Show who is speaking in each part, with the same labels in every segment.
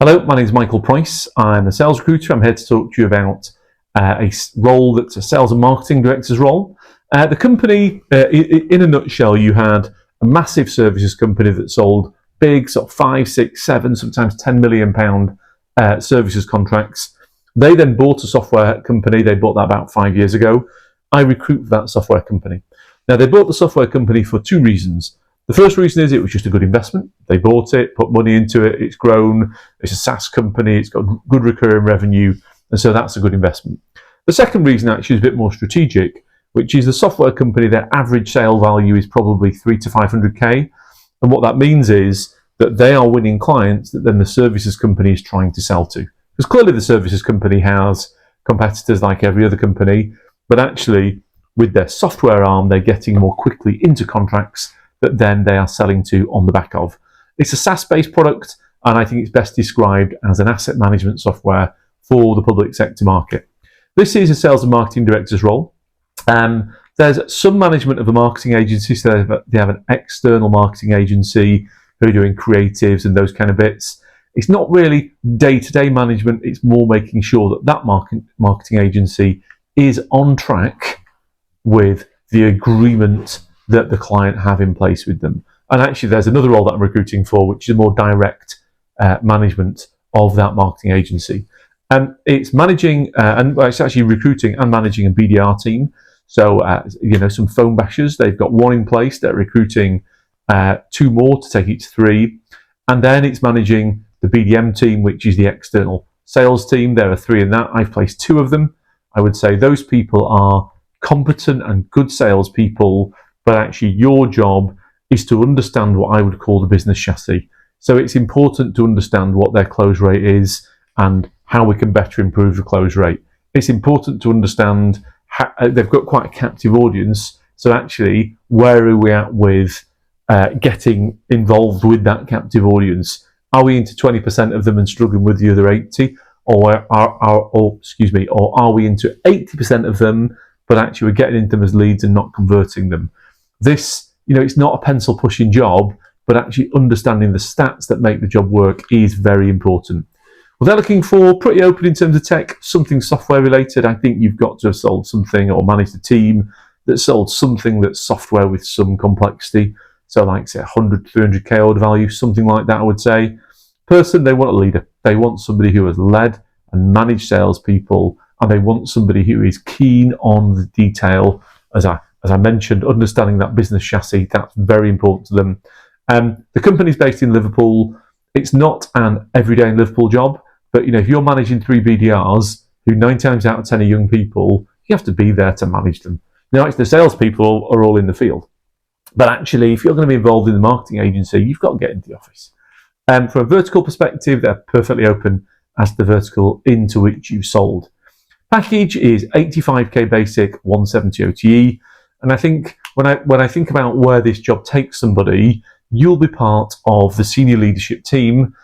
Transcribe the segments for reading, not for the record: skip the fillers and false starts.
Speaker 1: Hello, my name is Michael Price. I'm a sales recruiter. I'm here to talk to you about a role that's a sales and marketing director's role. The company, in a nutshell, you had a massive services company that sold big, sort of 5, 6, 7, sometimes £10 million services contracts. They then bought a software company. They bought that about 5 years ago. I recruit for that software company. Now, they bought the software company for two reasons. The first reason is it was just a good investment. They bought it, put money into it, it's grown, it's a SaaS company, it's got good recurring revenue, and so that's a good investment. The second reason actually is a bit more strategic, which is the software company, their average sale value is probably 3 to 500k, and what that means is that they are winning clients that then the services company is trying to sell to. Because clearly the services company has competitors like every other company, but actually with their software arm, they're getting more quickly into contracts that then they are selling to on the back of. It's a SaaS-based product, and I think it's best described as an asset management software for the public sector market. This is a sales and marketing director's role. There's some management of a marketing agency, so they have an external marketing agency who are doing creatives and those kind of bits. It's not really day-to-day management, it's more making sure that that marketing agency is on track with the agreement that the client have in place with them. And actually there's another role that I'm recruiting for, which is a more direct management of that marketing agency. It's managing, and it's actually recruiting and managing a BDR team. So, some phone bashers, they've got one in place, they're recruiting 2 more to take it to 3. And then it's managing the BDM team, which is the external sales team. There are 3 in that. I've placed 2 of them. I would say those people are competent and good salespeople, but actually your job is to understand what I would call the business chassis. So it's important to understand what their close rate is and how we can better improve the close rate. It's important to understand how, they've got quite a captive audience, so actually where are we at with getting involved with that captive audience? Are we into 20% of them and struggling with the other 80? Or are we into 80% of them, but actually we're getting into them as leads and not converting them? This, it's not a pencil pushing job, but actually understanding the stats that make the job work is very important. Well, they're looking for pretty open in terms of tech, something software related. I think you've got to have sold something or managed a team that sold something that's software with some complexity. So like say 100, 300k order value, something like that, I would say. Person, they want a leader. They want somebody who has led and managed salespeople, and they want somebody who is keen on the detail. As I mentioned, understanding that business chassis, that's very important to them. The company's based in Liverpool. It's not an everyday in Liverpool job, but if you're managing 3 BDRs, who 9 times out of 10 are young people, you have to be there to manage them. Now, the salespeople are all in the field. But actually, if you're going to be involved in the marketing agency, you've got to get into the office. From a vertical perspective, they're perfectly open as to the vertical into which you've sold. Package is 85k basic, 170 OTE. And I think when I think about where this job takes somebody, you'll be part of the senior leadership team.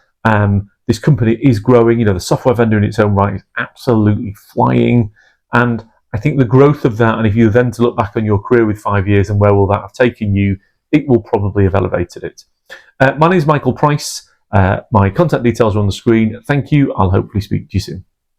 Speaker 1: This company is growing. The software vendor in its own right is absolutely flying. And I think the growth of that, and if you then to look back on your career with 5 years and where will that have taken you, it will probably have elevated it. My name is Michael Price. My contact details are on the screen. Thank you. I'll hopefully speak to you soon.